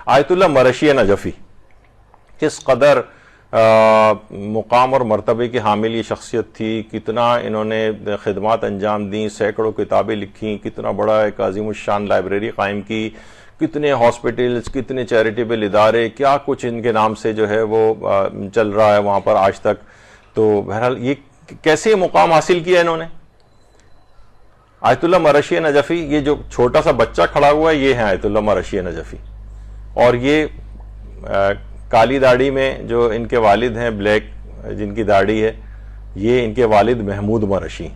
آیت اللہ مرشی نجفی کس قدر مقام اور مرتبے کی حامل یہ شخصیت تھی، کتنا انہوں نے خدمات انجام دیں، سینکڑوں کتابیں لکھیں، کتنا بڑا ایک عظیم الشان لائبریری قائم کی، کتنے ہاسپٹلز، کتنے چیریٹیبل ادارے، کیا کچھ ان کے نام سے جو ہے وہ چل رہا ہے وہاں پر آج تک. تو بہرحال یہ کیسے مقام حاصل کیا انہوں نے؟ آیت اللہ مرشی نجفی، یہ جو چھوٹا سا بچہ کھڑا ہوا ہے یہ ہے آیت اللہ مرشی نجفی، اور یہ کالی داڑھی میں جو ان کے والد ہیں، بلیک جن کی داڑھی ہے، یہ ان کے والد محمود مرشی،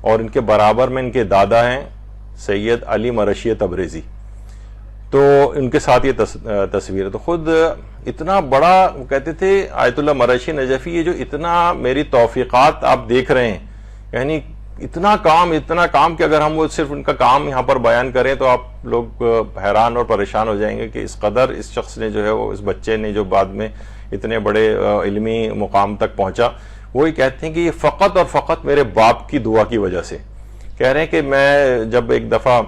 اور ان کے برابر میں ان کے دادا ہیں سید علی مرشی تبریزی. تو ان کے ساتھ یہ تصویر ہے. تو خود اتنا بڑا کہتے تھے آیت اللہ مرشی نجفی، یہ جو اتنا میری توفیقات آپ دیکھ رہے ہیں، یعنی اتنا کام کہ اگر ہم وہ صرف ان کا کام یہاں پر بیان کریں تو آپ لوگ حیران اور پریشان ہو جائیں گے کہ اس قدر اس شخص نے جو ہے وہ، اس بچے نے جو بعد میں اتنے بڑے علمی مقام تک پہنچا. وہی کہتے ہیں کہ یہ فقط اور فقط میرے باپ کی دعا کی وجہ سے. کہہ رہے ہیں کہ میں جب ایک دفعہ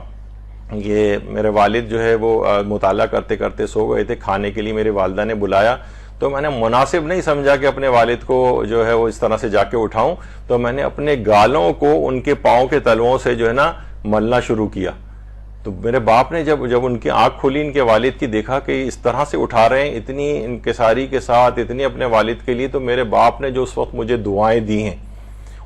یہ میرے والد جو ہے وہ مطالعہ کرتے کرتے سو گئے تھے، کھانے کے لیے میری والدہ نے بلایا، تو میں نے مناسب نہیں سمجھا کہ اپنے والد کو جو ہے وہ اس طرح سے جا کے اٹھاؤں، تو میں نے اپنے گالوں کو ان کے پاؤں کے تلوؤں سے جو ہے نا ملنا شروع کیا. تو میرے باپ نے جب ان کی آنکھ کھلی ان کے والد کی، دیکھا کہ اس طرح سے اٹھا رہے ہیں اتنی انکساری کے ساتھ، اتنی اپنے والد کے لیے، تو میرے باپ نے جو اس وقت مجھے دعائیں دی ہیں،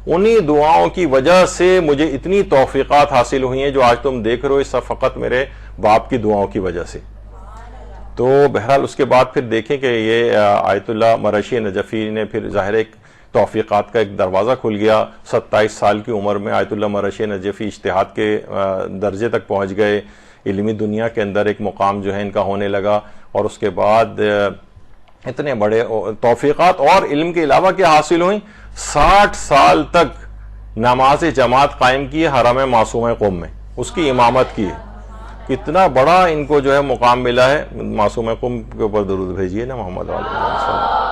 انہی دعاؤں کی وجہ سے مجھے اتنی توفیقات حاصل ہوئی ہیں جو آج تم دیکھ رہے ہو، اس فقط میرے باپ کی دعاؤں کی وجہ سے. تو بہرحال اس کے بعد پھر دیکھیں کہ یہ آیت اللہ مرشی نجفی نے پھر ظاہر ایک توفیقات کا ایک دروازہ کھل گیا. 27 سال کی عمر میں آیت اللہ مرشی نجفی اجتہاد کے درجے تک پہنچ گئے، علمی دنیا کے اندر ایک مقام جو ہے ان کا ہونے لگا، اور اس کے بعد اتنے بڑے توفیقات اور علم کے علاوہ کیا حاصل ہوئیں. 60 سال تک نماز جماعت قائم کی ہے حرم معصومہ قم میں، اس کی امامت کی ہے. کتنا بڑا ان کو جو ہے مقام ملا ہے. معصومہ قم کے اوپر درود بھیجیے نا محمد علیہ وسلم.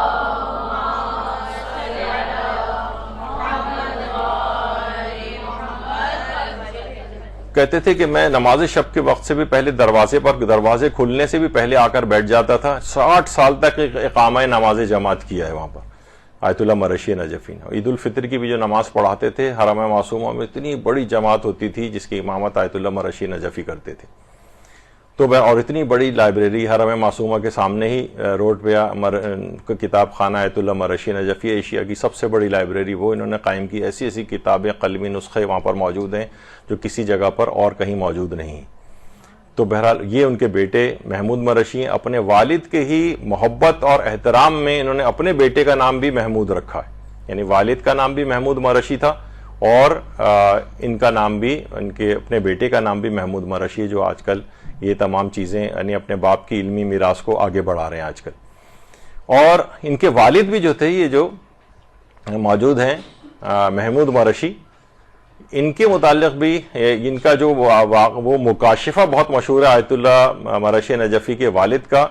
کہتے تھے کہ میں نماز شب کے وقت سے بھی پہلے دروازے کھلنے سے بھی پہلے آ کر بیٹھ جاتا تھا. 60 سال تک اقامہ نماز جماعت کیا ہے وہاں پر آیت اللہ مرشی نجفی نے. عید الفطر کی بھی جو نماز پڑھاتے تھے حرم معصومہ میں، اتنی بڑی جماعت ہوتی تھی جس کی امامت آیت اللہ مرشی نجفی کرتے تھے. تو اور اتنی بڑی لائبریری حرم معصومہ کے سامنے ہی روڈ پہ کتاب خانہ آیت اللہ مرشی نجفی، ایشیا کی سب سے بڑی لائبریری وہ انہوں نے قائم کی. ایسی کتابیں، قلمی نسخے وہاں پر موجود ہیں جو کسی جگہ پر اور کہیں موجود نہیں. تو بہرحال یہ ان کے بیٹے محمود مرشی اپنے والد کے ہی محبت اور احترام میں انہوں نے اپنے بیٹے کا نام بھی محمود رکھا ہے. یعنی والد کا نام بھی محمود مرشی تھا، اور ان کا نام بھی، ان کے اپنے بیٹے کا نام بھی محمود مرشی، جو آج کل یہ تمام چیزیں یعنی اپنے باپ کی علمی میراث کو آگے بڑھا رہے ہیں آج کل. اور ان کے والد بھی جو تھے، یہ جو موجود ہیں محمود مرشی، ان کے متعلق بھی ان کا جو وہ مکاشفہ بہت مشہور ہے آیت اللہ مرشی نجفی کے والد کا،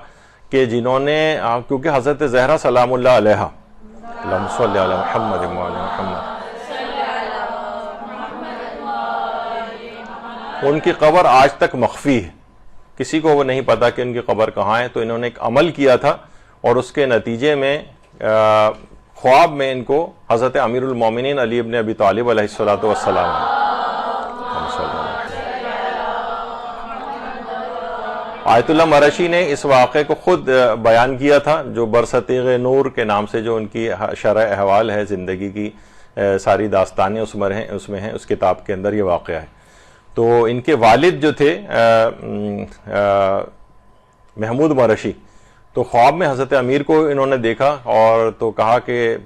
کہ جنہوں نے، کیونکہ حضرت زہرا سلام اللہ علیہا، اللہم صلی علی محمد وعلی محمد، ان کی قبر آج تک مخفی ہے، کسی کو وہ نہیں پتا کہ ان کی قبر کہاں ہے. تو انہوں نے ایک عمل کیا تھا، اور اس کے نتیجے میں خواب میں ان کو حضرت امیر المومنین علی ابن ابی طالب علیہ الصلوۃ والسلام، آیت اللہ مرشی نے اس واقعے کو خود بیان کیا تھا، جو برصغیر نور کے نام سے جو ان کی شرح احوال ہے زندگی کی، ساری داستانیں اس میں ہیں، اس کتاب کے اندر یہ واقعہ ہے. تو ان کے والد جو تھے محمود مرشی، تو خواب میں حضرت امیر کو انہوں نے دیکھا اور تو کہا کہ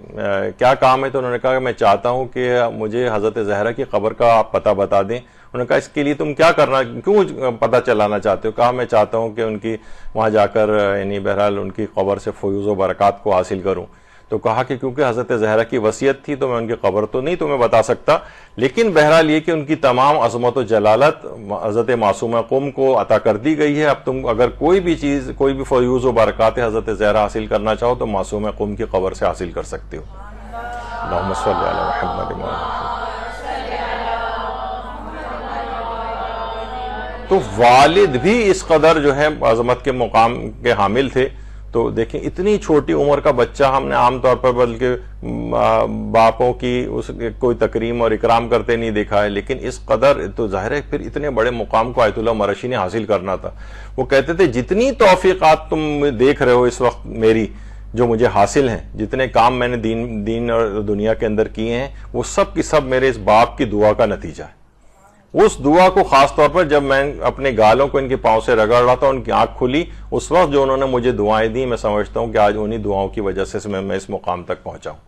کیا کام ہے؟ تو انہوں نے کہا کہ میں چاہتا ہوں کہ مجھے حضرت زہرا کی قبر کا آپ پتہ بتا دیں. انہوں نے کہا اس کے لیے تم کیا کرنا، کیوں پتہ چلانا چاہتے ہو؟ کہا میں چاہتا ہوں کہ ان کی وہاں جا کر یعنی بہرحال ان کی قبر سے فیوض و برکات کو حاصل کروں. تو کہا کہ کیونکہ حضرت زہرا کی وصیت تھی تو میں ان کی قبر تو نہیں تمہیں بتا سکتا، لیکن بہرحال یہ کہ ان کی تمام عظمت و جلالت حضرت معصومہ قم کو عطا کر دی گئی ہے. اب تم اگر کوئی بھی چیز، کوئی بھی فیوض و برکات حضرت زہرا حاصل کرنا چاہو تو معصومہ قم کی قبر سے حاصل کر سکتے ہو. اللہم صلی علی محمد. تو والد بھی اس قدر جو ہے عظمت کے مقام کے حامل تھے. تو دیکھیں اتنی چھوٹی عمر کا بچہ ہم نے عام طور پر بلکہ باپوں کی اس کوئی تکریم اور اکرام کرتے نہیں دیکھا ہے، لیکن اس قدر تو ظاہر ہے پھر اتنے بڑے مقام کو آیت اللہ مرشی نے حاصل کرنا تھا. وہ کہتے تھے جتنی توفیقات تم دیکھ رہے ہو اس وقت میری جو مجھے حاصل ہیں، جتنے کام میں نے دین اور دنیا کے اندر کیے ہیں، وہ سب کی سب میرے اس باپ کی دعا کا نتیجہ ہے. اس دعا کو خاص طور پر جب میں اپنے گالوں کو ان کے پاؤں سے رگڑ رہا تھا، ان کی آنکھ کھلی، اس وقت جو انہوں نے مجھے دعائیں دی، میں سمجھتا ہوں کہ آج انہی دعاؤں کی وجہ سے میں اس مقام تک پہنچا ہوں.